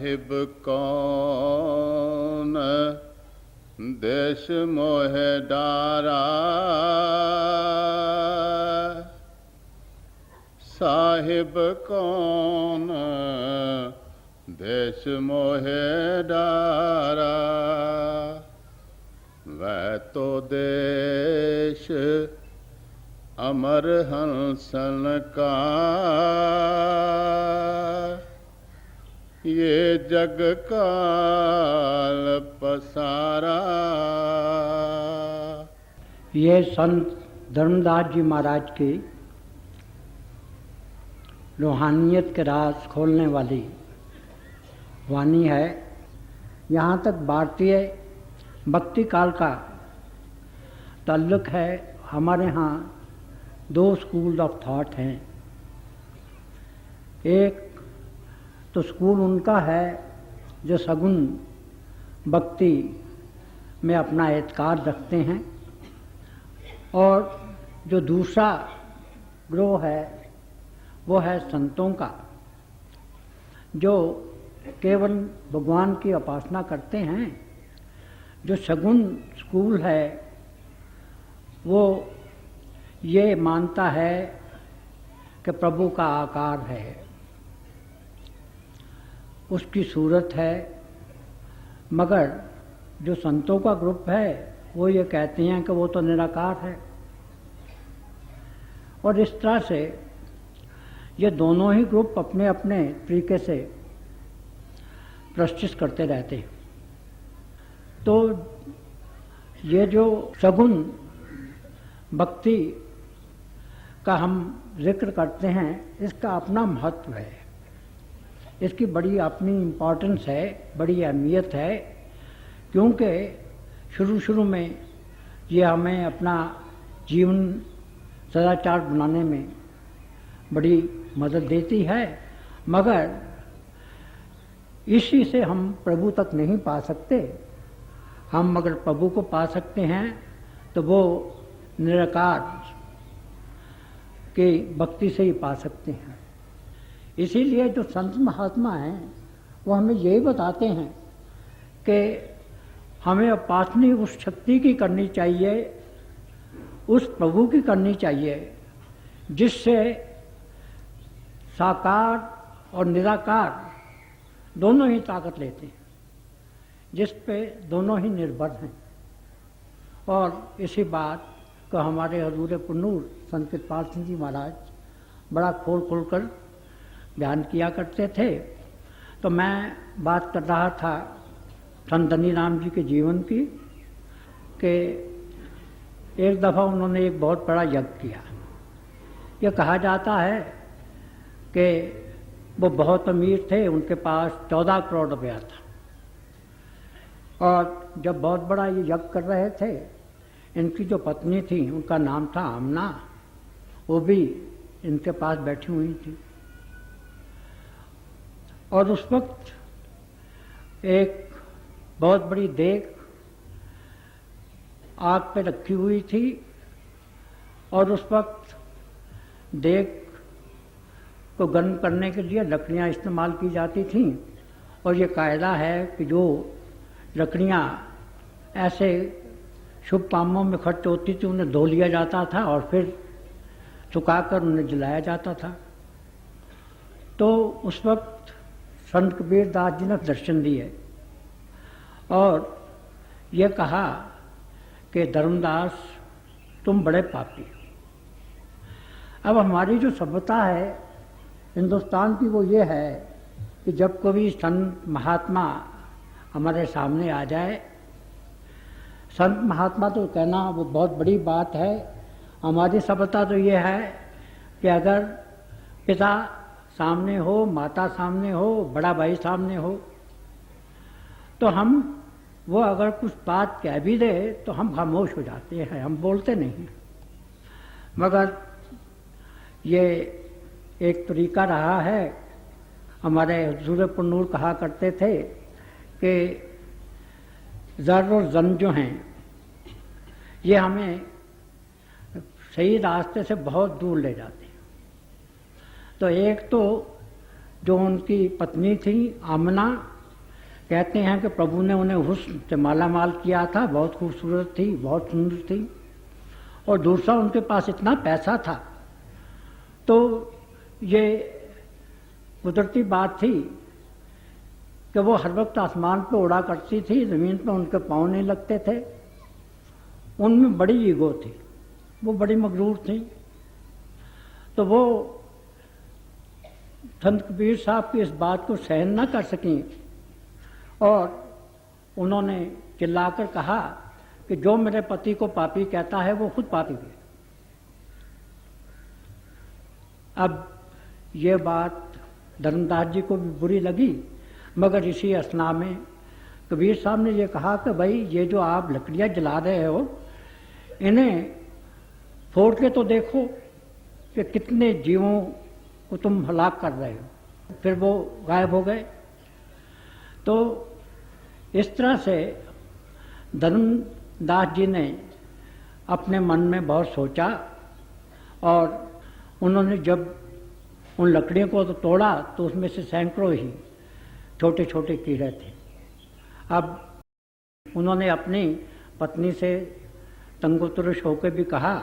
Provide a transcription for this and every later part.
साहिब कौन देश मोहे डारा, साहिब कौन देश मोहे डारा, वह तो देश अमर हंसन का, ये जग काल पसारा। ये संत धर्मदास जी महाराज की रूहानियत के राज खोलने वाली वाणी है। यहाँ तक भारतीय भक्ति काल का ताल्लुक है। हमारे यहाँ दो स्कूल ऑफ थॉट हैं। एक तो स्कूल उनका है जो सगुन भक्ति में अपना एतकाद रखते हैं, और जो दूसरा ग्रोह है वो है संतों का, जो केवल भगवान की उपासना करते हैं। जो सगुन स्कूल है वो ये मानता है कि प्रभु का आकार है, उसकी सूरत है, मगर जो संतों का ग्रुप है वो ये कहते हैं कि वो तो निराकार है। और इस तरह से ये दोनों ही ग्रुप अपने अपने तरीके से प्रश्चित करते रहते हैं। तो ये जो सगुन भक्ति का हम जिक्र करते हैं, इसका अपना महत्व है, इसकी बड़ी अपनी इम्पोर्टेंस है, बड़ी अहमियत है, क्योंकि शुरू शुरू में ये हमें अपना जीवन सदाचार बनाने में बड़ी मदद देती है, मगर इसी से हम प्रभु तक नहीं पा सकते। हम अगर प्रभु को पा सकते हैं तो वो निराकार की भक्ति से ही पा सकते हैं। इसीलिए जो संत महात्मा हैं वो हमें यही बताते हैं कि हमें उपासना उस शक्ति की करनी चाहिए, उस प्रभु की करनी चाहिए जिससे साकार और निराकार दोनों ही ताकत लेते हैं, जिस पे दोनों ही निर्भर हैं। और इसी बात को हमारे हजूर पुन्नूर संत कृपाल सिंह जी महाराज बड़ा खोल खोल कर बयान किया करते थे। तो मैं बात कर रहा था संत धनीराम जी के जीवन की, कि एक दफ़ा उन्होंने एक बहुत बड़ा यज्ञ किया। यह कहा जाता है कि वो बहुत अमीर थे, उनके पास 14 करोड़ रुपया था, और जब बहुत बड़ा ये यज्ञ कर रहे थे, इनकी जो पत्नी थी उनका नाम था आमना, वो भी इनके पास बैठी हुई थी। और उस वक्त एक बहुत बड़ी देग आग पे रखी हुई थी, और उस वक्त देग को गर्म करने के लिए लकड़ियाँ इस्तेमाल की जाती थीं। और ये कायदा है कि जो लकड़ियाँ ऐसे शुभ कामों में खर्च होती थी उन्हें धो लिया जाता था और फिर सुखाकर उन्हें जलाया जाता था। तो उस वक्त संत कबीर दास जी ने दर्शन दिए और ये कहा कि धर्मदास तुम बड़े पापी हो। अब हमारी जो सभ्यता है हिंदुस्तान की वो ये है कि जब कोई संत महात्मा हमारे सामने आ जाए, संत महात्मा तो कहना वो बहुत बड़ी बात है। हमारी सभ्यता तो ये है कि अगर पिता सामने हो, माता सामने हो, बड़ा भाई सामने हो, तो हम वो अगर कुछ बात कह भी दे तो हम खामोश हो जाते हैं, हम बोलते नहीं। मगर ये एक तरीका रहा है। हमारे हुजूर पुन्नूर कहा करते थे कि ज़र और ज़न जो हैं ये हमें सही रास्ते से बहुत दूर ले जाते हैं। तो एक तो जो उनकी पत्नी थी आमना, कहते हैं कि प्रभु ने उन्हें हुस्न से माला माल किया था, बहुत खूबसूरत थी, बहुत सुंदर थी, और दूसरा उनके पास इतना पैसा था। तो ये कुदरती बात थी कि वो हर वक्त आसमान पे उड़ा करती थी, ज़मीन पे उनके पाँव नहीं लगते थे। उनमें बड़ी ईगो थी, वो बड़ी मगरूर थी। तो वो संत कबीर साहब की इस बात को सहन न कर सकें और उन्होंने चिल्लाकर कहा कि जो मेरे पति को पापी कहता है वो खुद पापी है। अब ये बात धर्मदास जी को भी बुरी लगी, मगर इसी असना में कबीर साहब ने ये कहा कि भाई ये जो आप लकड़ियाँ जला रहे हो, इन्हें फोड़ के तो देखो कि कितने जीवों को तुम हलाक कर रहे हो। फिर वो गायब हो गए। तो इस तरह से धर्मदास जी ने अपने मन में बहुत सोचा और उन्होंने जब उन लकड़ियों को तो तोड़ा तो उसमें से सैकड़ों ही छोटे छोटे कीड़े थे। अब उन्होंने अपनी पत्नी से तंगोतरश होकर भी कहा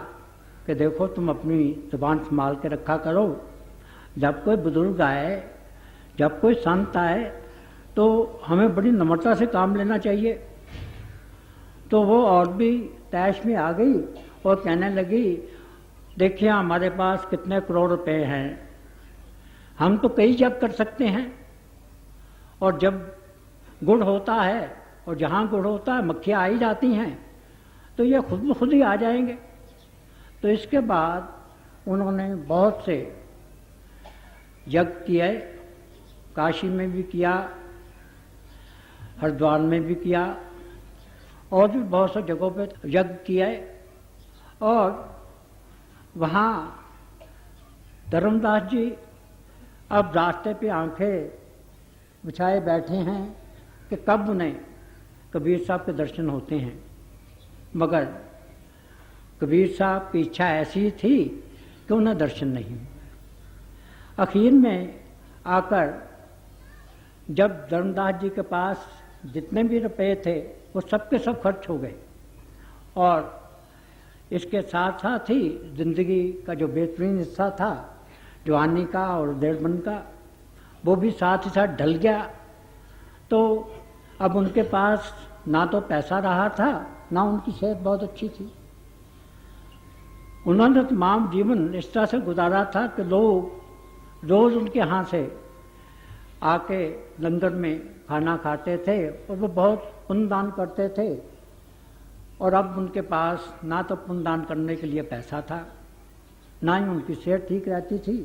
कि देखो तुम अपनी जुबान संभाल के रखा करो, जब कोई बुजुर्ग आए, जब कोई संत आए तो हमें बड़ी नम्रता से काम लेना चाहिए। तो वो और भी तैश में आ गई और कहने लगी, देखिए हमारे पास कितने करोड़ रुपए हैं, हम तो कई जब कर सकते हैं, और जब गुड़ होता है और जहाँ गुड़ होता है मक्खियाँ आ ही जाती हैं, तो ये खुद ब खुद ही आ जाएंगे। तो इसके बाद उन्होंने बहुत से यज्ञ किए, काशी में भी किया, हरिद्वार में भी किया, और भी बहुत सी जगहों पे यज्ञ किए। और वहाँ धर्मदास जी अब रास्ते पे आंखें बिछाए बैठे हैं कि कब उन्हें कबीर साहब के दर्शन होते हैं, मगर कबीर साहब की इच्छा ऐसी थी कि उन्हें दर्शन नहीं। आखिर में आकर जब धर्मदास जी के पास जितने भी रुपए थे वो सब के सब खर्च हो गए, और इसके साथ साथ ही जिंदगी का जो बेहतरीन हिस्सा था जवानी का और देड़बन का, वो भी साथ ही साथ ढल गया। तो अब उनके पास ना तो पैसा रहा था, ना उनकी सेहत बहुत अच्छी थी। उन्होंने तमाम जीवन इस तरह से गुजारा था कि लोग रोज़ उनके यहाँ से आके लंगर में खाना खाते थे और वो बहुत पुण्यदान करते थे। और अब उनके पास ना तो पुण्यदान करने के लिए पैसा था, ना ही उनकी सेहत ठीक रहती थी।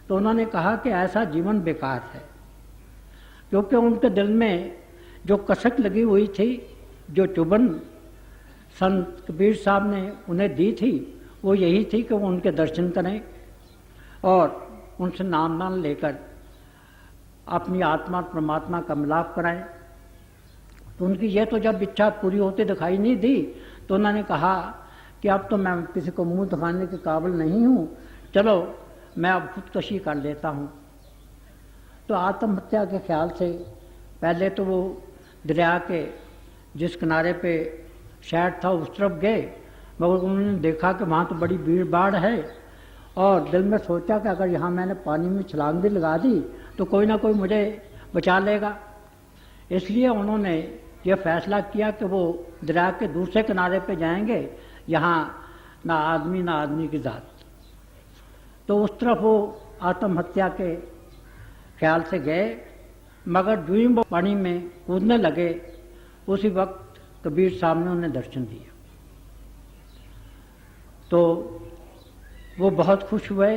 तो उन्होंने कहा कि ऐसा जीवन बेकार है, क्योंकि उनके दिल में जो कसक लगी हुई थी, जो चुभन संत कबीर साहब ने उन्हें दी थी, वो यही थी कि वो उनके दर्शन करें और उनसे नाम दान लेकर अपनी आत्मा परमात्मा का मिलाप कराएं। तो उनकी ये तो जब इच्छा पूरी होती दिखाई नहीं दी, तो उन्होंने कहा कि अब तो मैं किसी को मुंह दिखाने के काबिल नहीं हूँ, चलो मैं अब खुदकशी कर लेता हूँ। तो आत्महत्या के ख्याल से पहले तो वो दरिया के जिस किनारे पे शहर था उस तरफ गए, मगर उन्होंने देखा कि वहाँ तो बड़ी भीड़ भाड़ है, और दिल में सोचा कि अगर यहाँ मैंने पानी में छलांग भी लगा दी तो कोई ना कोई मुझे बचा लेगा। इसलिए उन्होंने ये फैसला किया कि वो दरिया के दूसरे किनारे पे जाएंगे, यहाँ ना आदमी की ज़ात। तो उस तरफ वो आत्महत्या के ख्याल से गए, मगर जो ही वो पानी में कूदने लगे उसी वक्त कबीर साहब ने उन्हें दर्शन दिया। तो वो बहुत खुश हुए,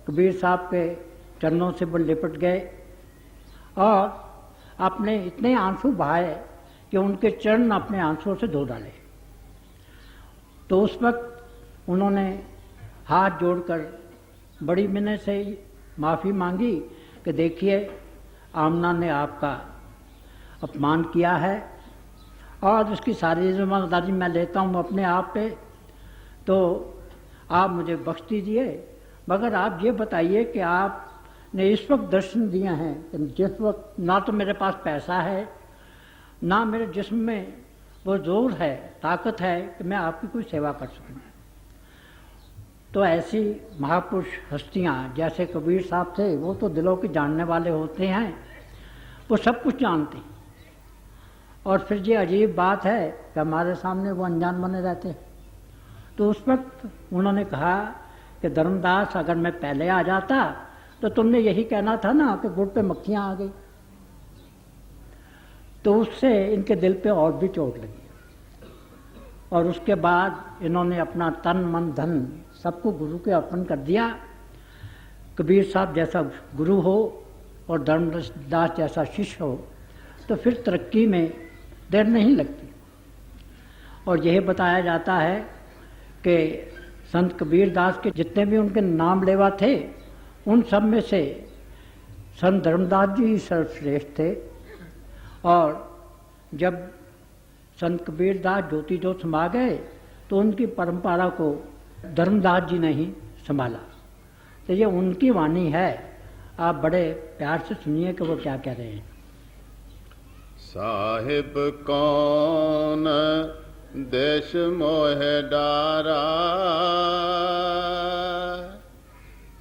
कबीर साहब के चरणों से वो लिपट गए और अपने इतने आंसू बहाए कि उनके चरण अपने आंसुओं से धो डाले। तो उस वक्त उन्होंने हाथ जोड़कर बड़ी मिन्नत से माफ़ी मांगी कि देखिए आमना ने आपका अपमान किया है और उसकी सारी जिम्मेदारी मैं लेता हूँ अपने आप पे, तो आप मुझे बख्श दीजिए। मगर आप ये बताइए कि आपने इस वक्त दर्शन दिए हैं, जिस वक्त ना तो मेरे पास पैसा है, ना मेरे जिस्म में वो जोर है, ताकत है कि मैं आपकी कोई सेवा कर सकूं। तो ऐसी महापुरुष हस्तियां जैसे कबीर साहब थे, वो तो दिलों के जानने वाले होते हैं, वो सब कुछ जानते हैं। और फिर ये अजीब बात है कि हमारे सामने वो अनजान बने रहते। तो उस वक्त उन्होंने कहा कि धर्मदास, अगर मैं पहले आ जाता तो तुमने यही कहना था ना कि गुड़ पे मक्खियां आ गई। तो उससे इनके दिल पे और भी चोट लगी और उसके बाद इन्होंने अपना तन मन धन सबको गुरु के अर्पण कर दिया। कबीर साहब जैसा गुरु हो और धर्मदास जैसा शिष्य हो तो फिर तरक्की में देर नहीं लगती। और यह बताया जाता है कि संत कबीर दास के जितने भी उनके नाम लेवा थे, उन सब में से संत धर्मदास जी ही सर्वश्रेष्ठ थे। और जब संत कबीर दास ज्योति ज्योत समा गए तो उनकी परंपरा को धर्मदास जी ने ही संभाला। तो ये उनकी वाणी है, आप बड़े प्यार से सुनिए कि वो क्या कह रहे हैं। साहिब कौन देश मोहे डारा,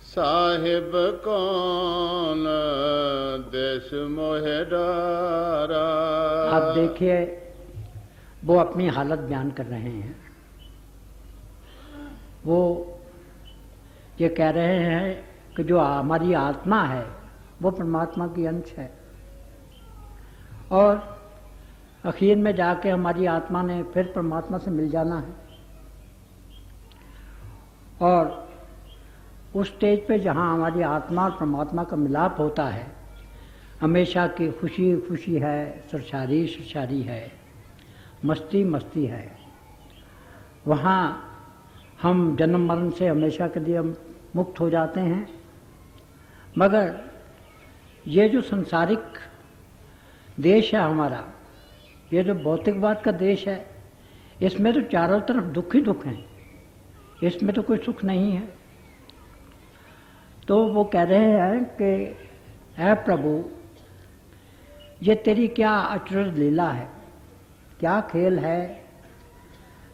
साहिब कौन देश मोहे डारा। आप देखिए, वो अपनी हालत बयान कर रहे हैं। वो ये कह रहे हैं कि जो हमारी आत्मा है वो परमात्मा की अंश है और आखिर में जाके हमारी आत्मा ने फिर परमात्मा से मिल जाना है। और उस स्टेज पे जहाँ हमारी आत्मा और परमात्मा का मिलाप होता है, हमेशा की खुशी खुशी है, सरसारी सरसारी है, मस्ती मस्ती है, वहाँ हम जन्म मरण से हमेशा के लिए मुक्त हो जाते हैं। मगर ये जो संसारिक देश है हमारा, ये जो भौतिकवाद का देश है, इसमें तो चारों तरफ दुख ही दुख हैं, इसमें तो कोई सुख नहीं है। तो वो कह रहे हैं कि ऐ प्रभु, ये तेरी क्या अचरज लीला है, क्या खेल है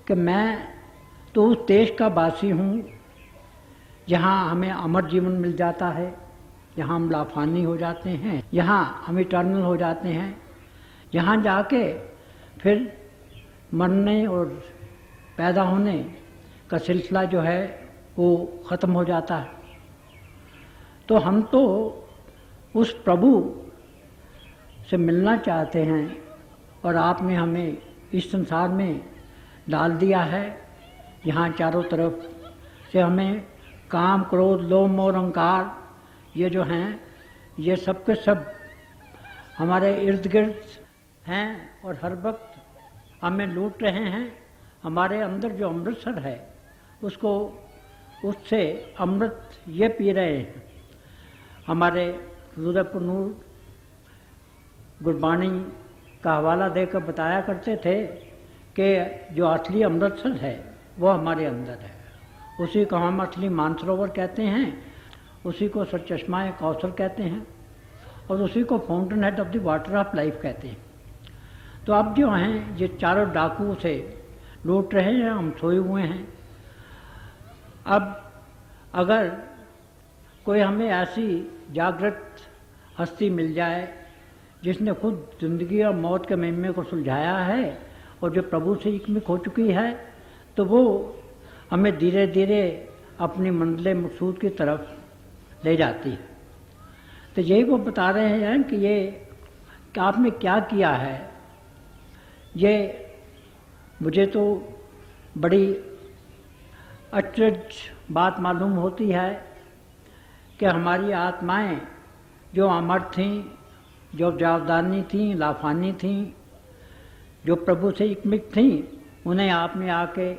कि मैं तो उस देश का वासी हूँ जहाँ हमें अमर जीवन मिल जाता है, यहाँ हम लाफानी हो जाते हैं, यहाँ हम इटर्नल हो जाते हैं, यहाँ जाके फिर मरने और पैदा होने का सिलसिला जो है वो ख़त्म हो जाता है। तो हम तो उस प्रभु से मिलना चाहते हैं और आपने हमें इस संसार में डाल दिया है, यहाँ चारों तरफ से हमें काम क्रोध लोभ मोह अहंकार ये जो हैं, ये सब के सब हमारे इर्द गिर्द हैं और हर वक्त हमें लूट रहे हैं। हमारे अंदर जो अमृतसर है उसको, उससे अमृत ये पी रहे हैं। हमारे हजूर नूर गुरबाणी का हवाला देकर बताया करते थे कि जो असली अमृतसर है वो हमारे अंदर है, उसी को हम असली मानसरोवर कहते हैं, उसी को सरचश्मा कौसर कहते हैं और उसी को fountain head of the water of life कहते हैं। तो अब जो हैं ये चारों डाकू से लूट रहे हैं, हम सोए हुए हैं। अब अगर कोई हमें ऐसी जागृत हस्ती मिल जाए जिसने खुद जिंदगी और मौत के महिमे को सुलझाया है और जो प्रभु से एकमिक हो चुकी है, तो वो हमें धीरे धीरे अपनी मंजिल मकसूद की तरफ ले जाती है। तो यही वो बता रहे हैं कि ये कि आपने क्या किया है। ये मुझे तो बड़ी अचरज बात मालूम होती है कि हमारी आत्माएं जो अमर थीं, जो जावदानी थीं, लाफानी थीं, जो प्रभु से एकमिक थीं, उन्हें आपने आके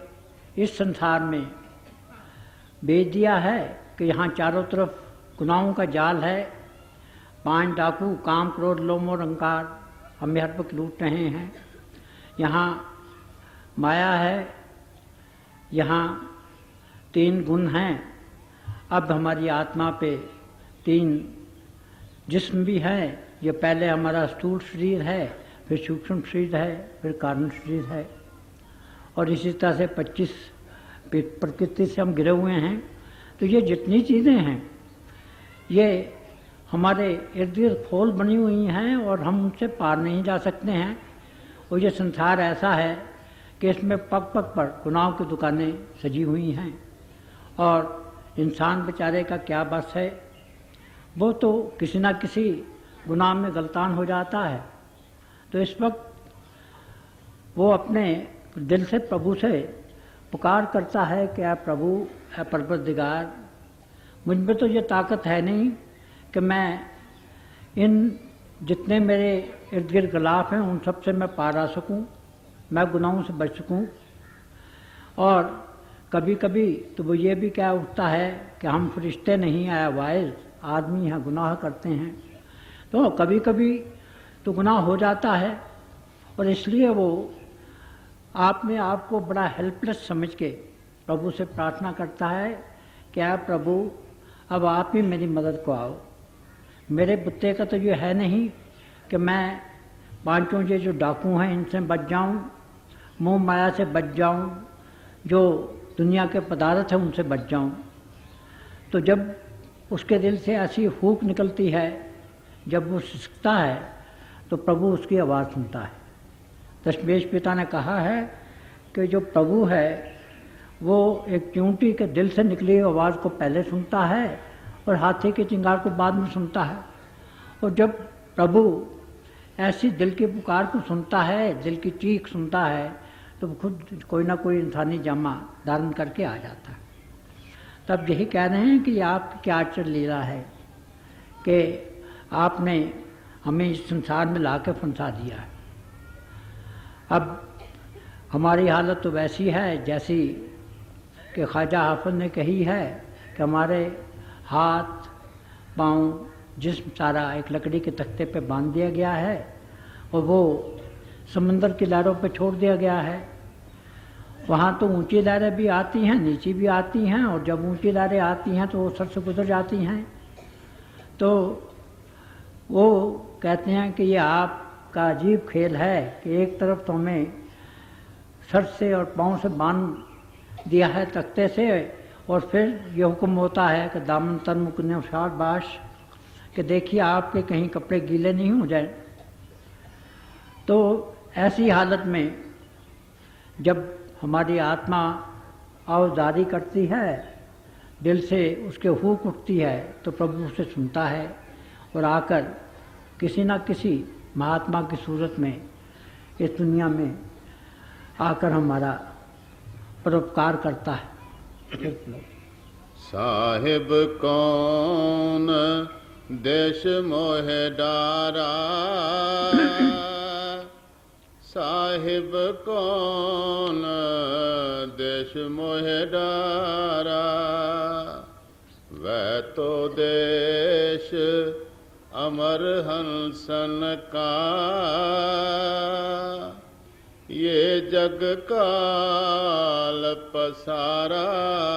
इस संसार में भेज दिया है कि यहाँ चारों तरफ गुनाहों का जाल है, 5 डाकू काम क्रोध लोभ मोह अहंकार हमें हर वक्त लूट रहे हैं। यहाँ माया है, यहाँ 3 गुण हैं। अब हमारी आत्मा पे 3 जिस्म भी है। ये पहले हमारा स्थूल शरीर है, फिर सूक्ष्म शरीर है, फिर कारण शरीर है, और इसी तरह से 25 प्रकृति से हम घिरे हुए हैं। तो ये जितनी चीज़ें हैं ये हमारे इर्द गिर्द खोल बनी हुई हैं और हम उनसे पार नहीं जा सकते हैं। और ये संसार ऐसा है कि इसमें पग पग पर गुनाहों की दुकानें सजी हुई हैं, और इंसान बेचारे का क्या बस है, वो तो किसी न किसी गुनाह में गलतान हो जाता है। तो इस वक्त वो अपने दिल से प्रभु से पुकार करता है कि ऐ प्रभु, ऐ परवरदिगार, मुझ में तो ये ताकत है नहीं कि मैं इन जितने मेरे इर्द गिर्द गिलाफ हैं उन सब से मैं पार आ सकूँ, मैं गुनाहों से बच सकूँ। और कभी कभी तो वो ये भी क्या उठता है कि हम फरिश्ते नहीं आए, वाइज आदमी हैं, गुनाह करते हैं। तो कभी कभी तो गुनाह हो जाता है, और इसलिए वो आपने आपको बड़ा हेल्पलेस समझ के प्रभु से प्रार्थना करता है कि आप प्रभु अब आप ही मेरी मदद को आओ। मेरे बुत्ते का तो ये है नहीं कि मैं पांचों ये जो डाकू हैं इनसे बच जाऊं, मोह माया से बच जाऊं, जो दुनिया के पदार्थ हैं उनसे बच जाऊं। तो जब उसके दिल से ऐसी फूंक निकलती है, जब वो सिसकता है, तो प्रभु उसकी आवाज़ सुनता है। दशमेश पिता ने कहा है कि जो प्रभु है वो एक चूंटी के दिल से निकली आवाज़ को पहले सुनता है और हाथी के चिंगार को बाद में सुनता है। और जब प्रभु ऐसी दिल की पुकार को सुनता है, दिल की चीख सुनता है, तो खुद कोई ना कोई इंसानी जामा धारण करके आ जाता है। तब यही कह रहे हैं कि आपकी क्या आचरण लीला है कि आपने हमें इस संसार में ला के फंसा दिया है। अब हमारी हालत तो वैसी है जैसी कि ख्वाजा हाफिज ने कही है कि हमारे हाथ पाँव जिस्म सारा एक लकड़ी के तख्ते पे बांध दिया गया है और वो समंदर की लहरों पे छोड़ दिया गया है। वहाँ तो ऊंची लहरें भी आती हैं, नीची भी आती हैं, और जब ऊंची लहरें आती हैं तो वो सर से गुजर जाती हैं। तो वो कहते हैं कि ये आपका अजीब खेल है कि एक तरफ तो हमें सर से और पाँव से बांध दिया है तख्ते से, और फिर ये हुक्म होता है कि दामन तन मुकने शाबाश, कि देखिए आपके कहीं कपड़े गीले नहीं हो जाए। तो ऐसी हालत में जब हमारी आत्मा आवाज़ारी करती है, दिल से उसके हुक उठती है, तो प्रभु उसे सुनता है और आकर किसी न किसी महात्मा की सूरत में इस दुनिया में आकर हमारा परोपकार करता है। साहिब कौन देश मोहे डारा, साहिब कौन देश मोहे डारा, वह तो देश अमर हंसन का, ये जग काल पसारा।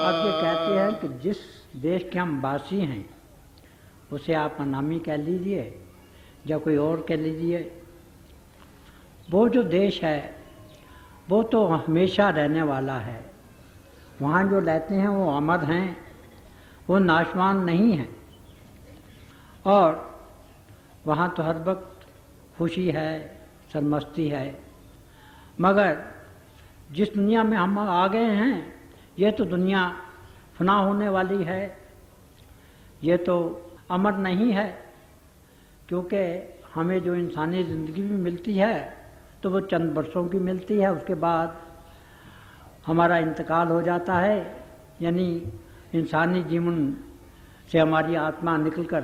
आप ये कहते हैं कि जिस देश के हम वासी हैं उसे आप अनामी कह लीजिए या कोई और कह लीजिए, वो जो देश है वो तो हमेशा रहने वाला है। वहाँ जो रहते हैं वो अमर हैं, वो नाशवान नहीं हैं, और वहाँ तो हर वक्त खुशी है, सरमस्ती है। मगर जिस दुनिया में हम आ गए हैं ये तो दुनिया फना होने वाली है, ये तो अमर नहीं है, क्योंकि हमें जो इंसानी ज़िंदगी भी मिलती है तो वो चंद बरसों की मिलती है, उसके बाद हमारा इंतकाल हो जाता है। यानी इंसानी जीवन से हमारी आत्मा निकलकर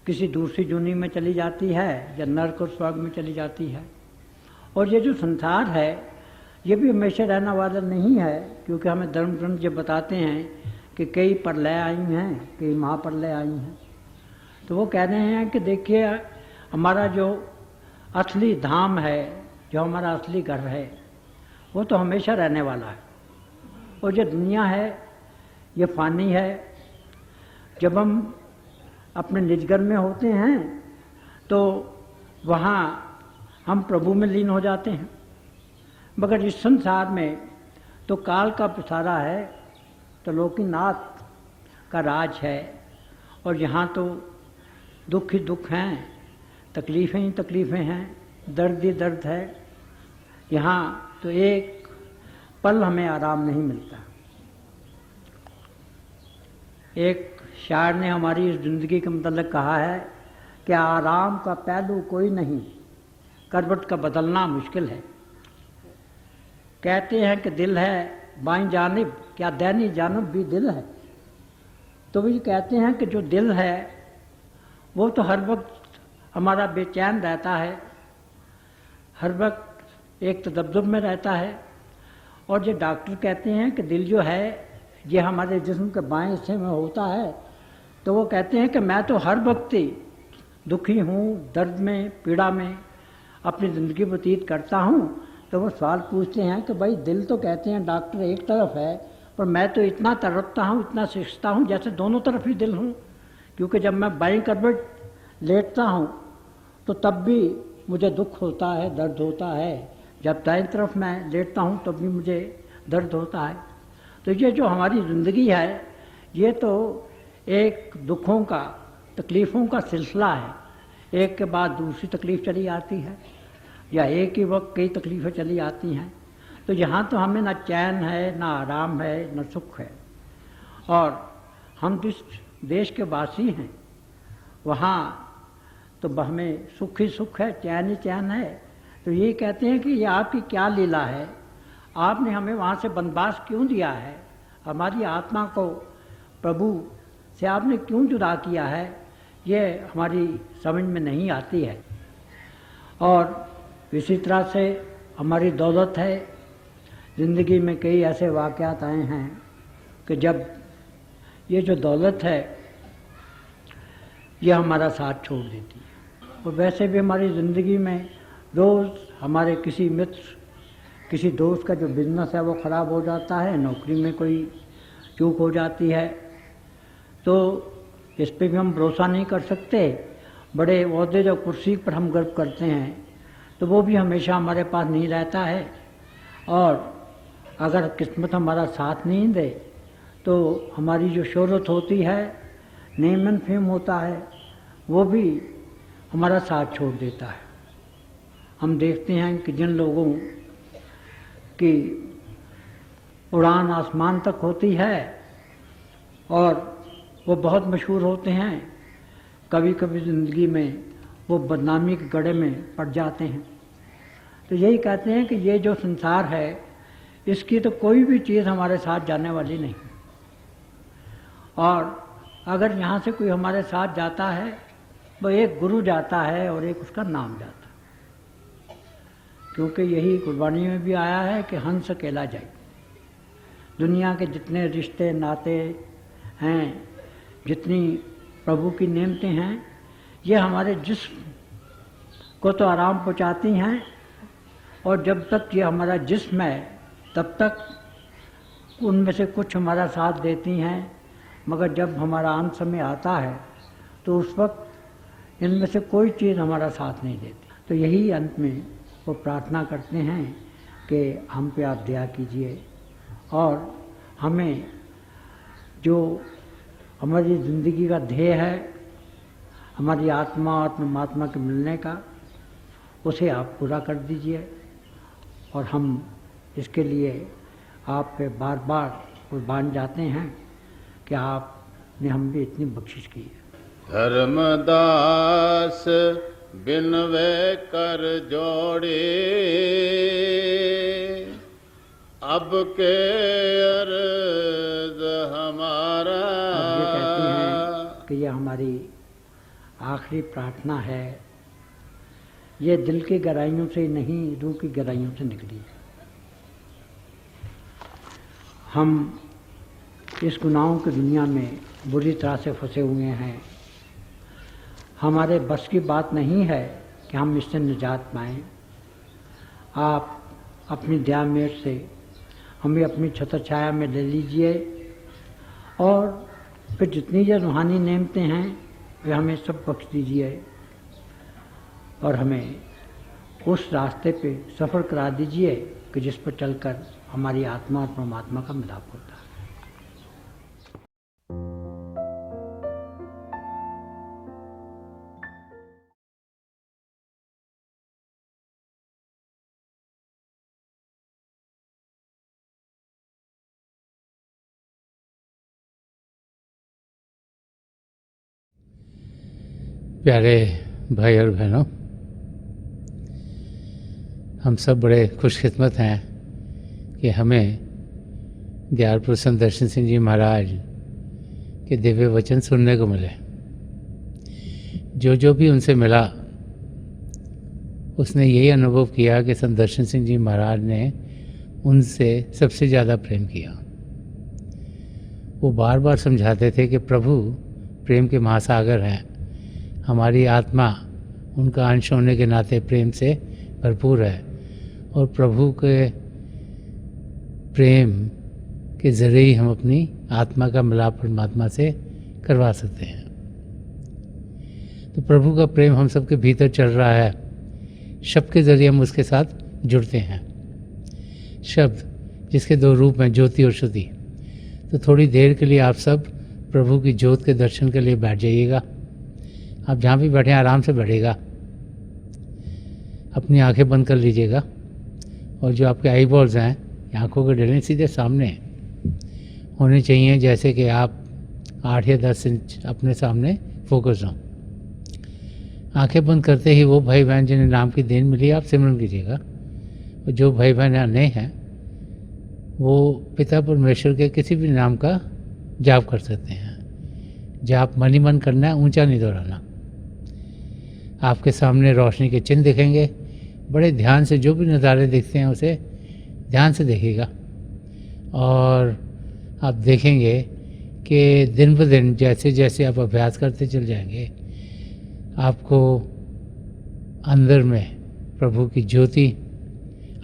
किसी दूसरी दुनिया में चली जाती है या नरक और स्वर्ग में चली जाती है। और ये जो संसार है ये भी हमेशा रहने वाला नहीं है, क्योंकि हमें धर्म ग्रंथ जो बताते हैं कि कई प्रलय आई हैं, कई महाप्रलय आई हैं। तो वो कह रहे हैं कि देखिए हमारा जो असली धाम है, जो हमारा असली घर है, वो तो हमेशा रहने वाला है, और जो दुनिया है ये फ़ानी है। जब हम अपने निज घर में होते हैं तो वहाँ हम प्रभु में लीन हो जाते हैं। मगर इस संसार में तो काल का पिसारा है, तो लोकीनाथ का राज है, और यहाँ तो दुख ही दुख हैं, तकलीफ़ें ही तकलीफ़ें हैं, दर्द ही दर्द है। यहाँ तो एक पल हमें आराम नहीं मिलता। एक शायर ने हमारी इस ज़िंदगी के मतलब कहा है कि आराम का पहलू कोई नहीं, करवट का बदलना मुश्किल है। कहते हैं कि दिल है बाईं जानिब, क्या दैनी जानिब भी दिल है। तो भी कहते हैं कि जो दिल है वो तो हर वक्त हमारा बेचैन रहता है, हर वक्त एक तदब्जुब में रहता है। और जो डॉक्टर कहते हैं कि दिल जो है ये हमारे जिस्म के बाएं हिस्से में होता है, तो वो कहते हैं कि मैं तो हर वक्त ही दुखी हूँ, दर्द में, पीड़ा में अपनी ज़िंदगी व्यतीत करता हूँ। तो वो सवाल पूछते हैं कि भाई दिल तो कहते हैं डॉक्टर एक तरफ है, पर मैं तो इतना तड़पता हूँ, इतना सीखता हूँ जैसे दोनों तरफ ही दिल हूँ। क्योंकि जब मैं बाईं करवट लेटता हूँ तो तब भी मुझे दुख होता है, दर्द होता है। जब दाईं तरफ मैं लेटता हूँ तब भी मुझे दर्द होता है। तो ये जो हमारी ज़िंदगी है ये तो एक दुखों का, तकलीफ़ों का सिलसिला है। एक के बाद दूसरी तकलीफ़ चली आती है, या एक ही वक्त कई तकलीफ़ें चली आती हैं। तो यहाँ तो हमें ना चैन है, ना आराम है, ना सुख है। और हम जिस देश के वासी हैं वहाँ तो हमें सुख ही सुख है, चैन ही चैन है। तो ये कहते हैं कि ये आपकी क्या लीला है, आपने हमें वहाँ से बनवास क्यों दिया है, हमारी आत्मा को प्रभु से आपने क्यों जुदा किया है, ये हमारी समझ में नहीं आती है। और इसी तरह से हमारी दौलत है। ज़िंदगी में कई ऐसे वाक़यात आए हैं कि जब ये जो दौलत है ये हमारा साथ छोड़ देती है। और वैसे भी हमारी ज़िंदगी में रोज़ हमारे किसी मित्र, किसी दोस्त का जो बिज़नेस है वो ख़राब हो जाता है, नौकरी में कोई चूक हो जाती है, तो इस पे भी हम भरोसा नहीं कर सकते। बड़े ओहदे जो कुर्सी पर हम गर्व करते हैं तो वो भी हमेशा हमारे पास नहीं रहता है। और अगर किस्मत हमारा साथ नहीं दे तो हमारी जो शोहरत होती है, नेम एंड फेम होता है, वो भी हमारा साथ छोड़ देता है। हम देखते हैं कि जिन लोगों की उड़ान आसमान तक होती है और वो बहुत मशहूर होते हैं, कभी कभी ज़िंदगी में वो बदनामी के गड्ढे में पड़ जाते हैं। तो यही कहते हैं कि ये जो संसार है इसकी तो कोई भी चीज़ हमारे साथ जाने वाली नहीं। और अगर यहाँ से कोई हमारे साथ जाता है वो एक गुरु जाता है और एक उसका नाम जाता है। क्योंकि यही कुर्बानी में भी आया है कि हंस अकेला जाए। दुनिया के जितने रिश्ते नाते हैं, जितनी प्रभु की नेमतें हैं, ये हमारे जिस्म को तो आराम पहुँचाती हैं, और जब तक ये हमारा जिस्म है तब तक उनमें से कुछ हमारा साथ देती हैं। मगर जब हमारा अंत समय आता है तो उस वक्त इनमें से कोई चीज़ हमारा साथ नहीं देती। तो यही अंत में वो प्रार्थना करते हैं कि हम पे आप दया कीजिए और हमें जो हमारी ज़िंदगी का ध्येय है, हमारी आत्मा और परमात्मा के मिलने का, उसे आप पूरा कर दीजिए। और हम इसके लिए आप पे बार बार कुर्बान जाते हैं कि आपने हम भी इतनी बख्शिश की है। धर्मदास बिनवे कर जोड़े, अब के अर्ज हमारा। अब ये कहते हैं कि ये हमारी आखिरी प्रार्थना है, ये दिल की गहराइयों से नहीं, रूह की गहराइयों से निकली है। हम इस गुनाहों की दुनिया में बुरी तरह से फंसे हुए हैं। हमारे बस की बात नहीं है कि हम इससे निजात पाएं। आप अपनी दया मेर से हमें अपनी छत्र छाया में ले लीजिए और फिर जितनी ये रूहानी नेमतें हैं वे हमें सब बख्श दीजिए और हमें उस रास्ते पे सफ़र करा दीजिए कि जिस पर चलकर हमारी आत्मा और परमात्मा का मिलाप होता है। प्यारे भाई और बहनों, हम सब बड़े खुशकिस्मत हैं कि हमें दयाल संदर्शन सिंह जी महाराज के दिव्य वचन सुनने को मिले। जो भी उनसे मिला उसने यही अनुभव किया कि संदर्शन सिंह जी महाराज ने उनसे सबसे ज़्यादा प्रेम किया। वो बार बार समझाते थे कि प्रभु प्रेम के महासागर हैं, हमारी आत्मा उनका अंश होने के नाते प्रेम से भरपूर है और प्रभु के प्रेम के ज़रिए ही हम अपनी आत्मा का मिलाप परमात्मा से करवा सकते हैं। तो प्रभु का प्रेम हम सबके भीतर चल रहा है, शब्द के ज़रिए हम उसके साथ जुड़ते हैं। शब्द जिसके दो रूप हैं, ज्योति और श्रुति। तो थोड़ी देर के लिए आप सब प्रभु की ज्योत के दर्शन के लिए बैठ जाइएगा। आप जहाँ भी बैठे आराम से बैठेगा, अपनी आंखें बंद कर लीजिएगा और जो आपके आई बॉल्स हैं आँखों के डले सीधे सामने होने चाहिए, जैसे कि आप 8 या 10 इंच अपने सामने फोकस हों। आंखें बंद करते ही वो भाई बहन जिन्हें नाम की देन मिली आप सिमरन कीजिएगा। और जो भाई बहन नए हैं वो पिता परमेश्वर के किसी भी नाम का जाप कर सकते हैं। जाप मन ही मन करना है, ऊंचा नहीं दोहराना। आपके सामने रोशनी के चिन्ह दिखेंगे, बड़े ध्यान से जो भी नज़ारे दिखते हैं उसे ध्यान से देखिएगा और आप देखेंगे कि दिन ब दिन जैसे जैसे आप अभ्यास करते चल जाएंगे, आपको अंदर में प्रभु की ज्योति,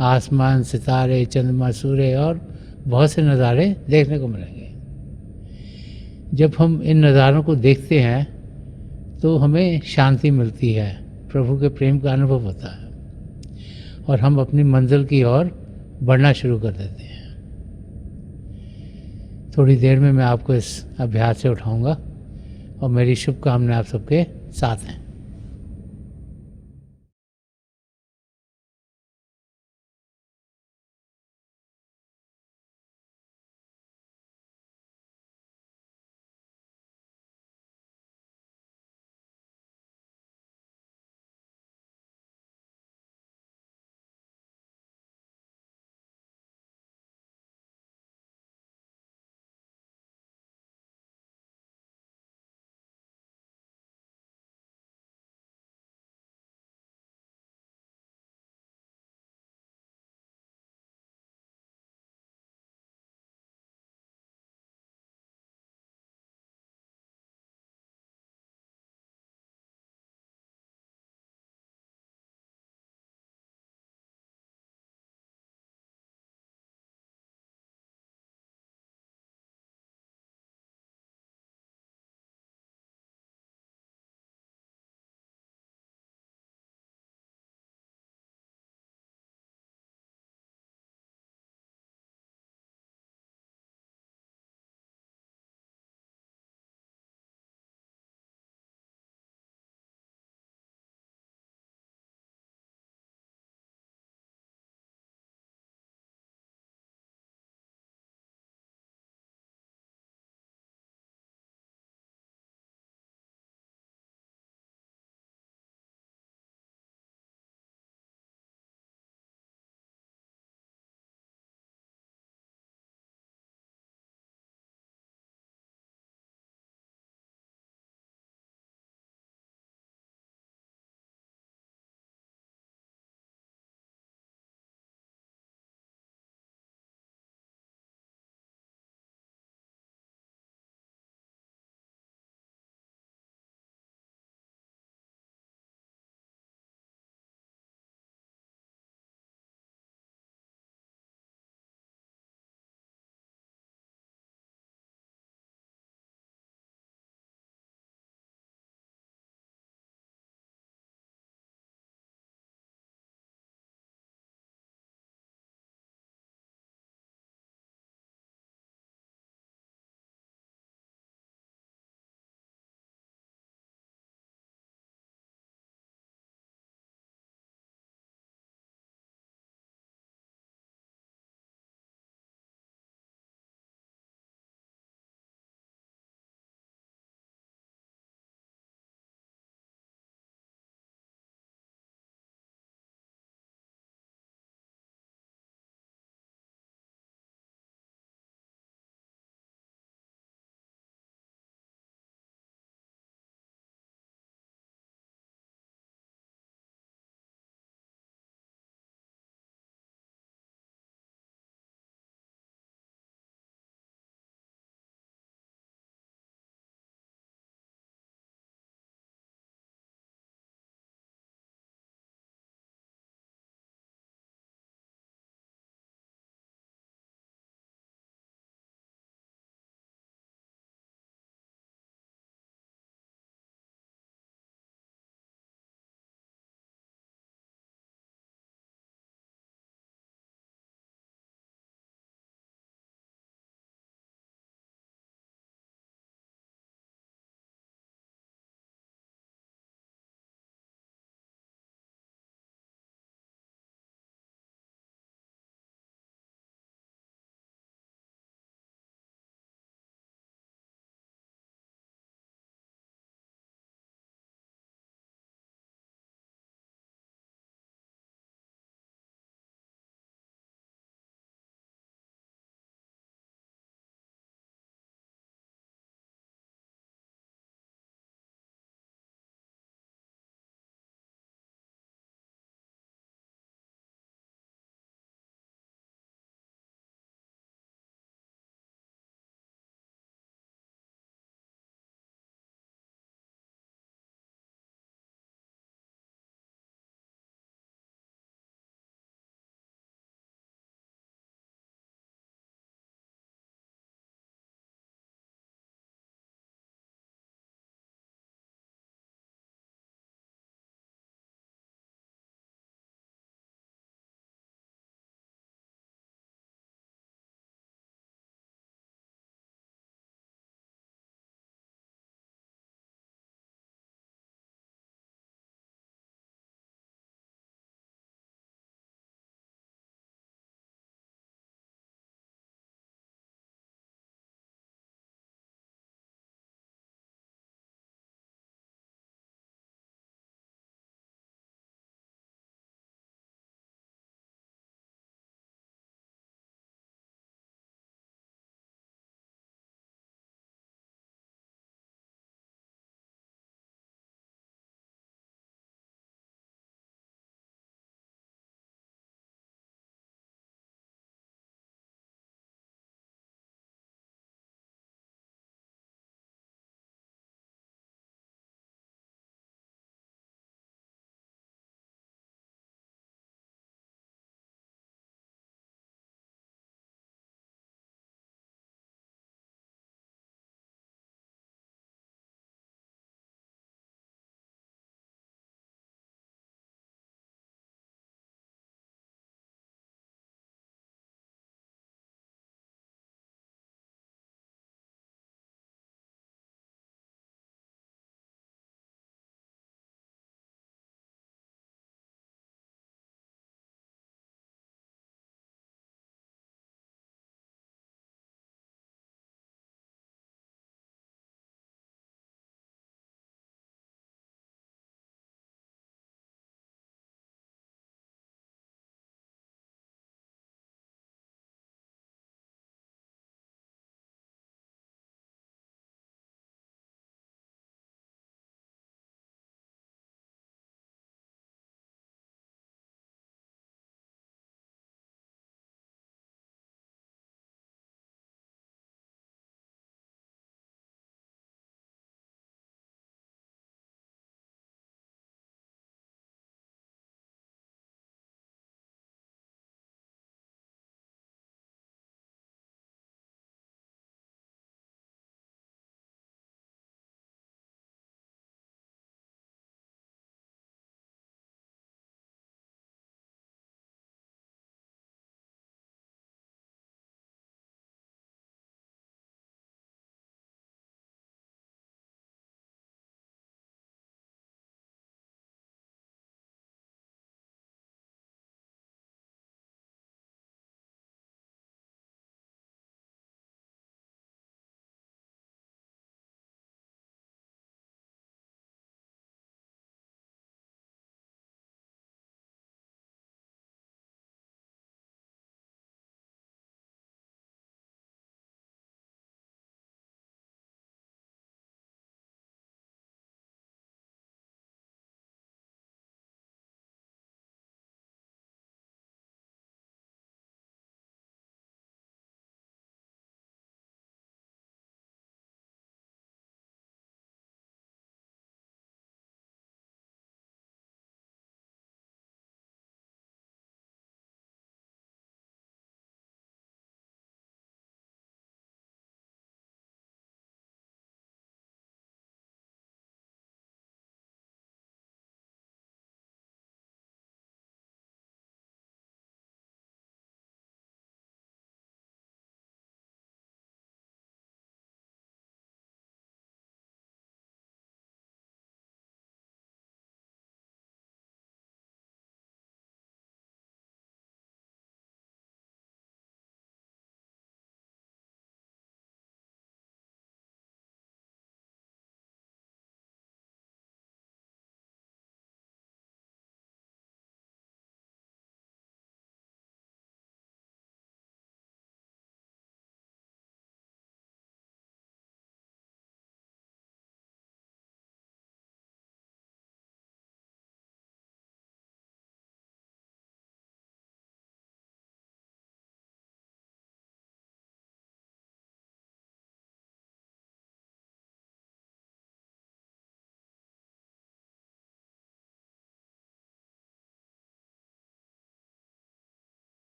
आसमान, सितारे, चंद्रमा, सूर्य और बहुत से नज़ारे देखने को मिलेंगे। जब हम इन नज़ारों को देखते हैं तो हमें शांति मिलती है, प्रभु के प्रेम का अनुभव होता है और हम अपनी मंजिल की ओर बढ़ना शुरू कर देते हैं। थोड़ी देर में मैं आपको इस अभ्यास से उठाऊंगा और मेरी शुभकामनाएं आप सबके साथ हैं।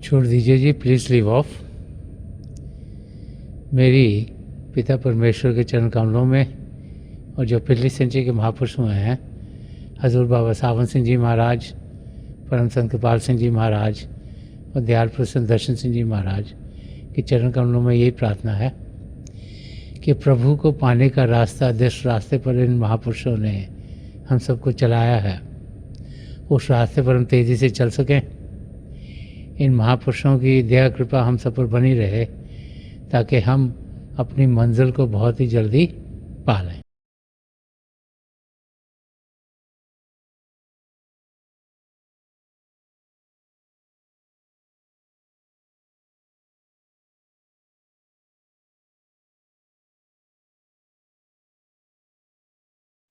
छोड़ दीजिए जी, प्लीज़ लीव ऑफ। मेरी पिता परमेश्वर के चरण कमलों में और जो पिछली सेंचुरी के महापुरुष हुए हैं, हजूर बाबा सावन सिंह जी महाराज, परम संत कृपाल सिंह जी महाराज और दयाल प्रसन्न दर्शन सिंह जी महाराज के चरण कमलों में यही प्रार्थना है कि प्रभु को पाने का रास्ता, जिस रास्ते पर इन महापुरुषों ने हम सबको चलाया है, उस रास्ते पर हम तेज़ी से चल सकें। इन महापुरुषों की दया कृपा हम सब पर बनी रहे ताकि हम अपनी मंजिल को बहुत ही जल्दी पा लें।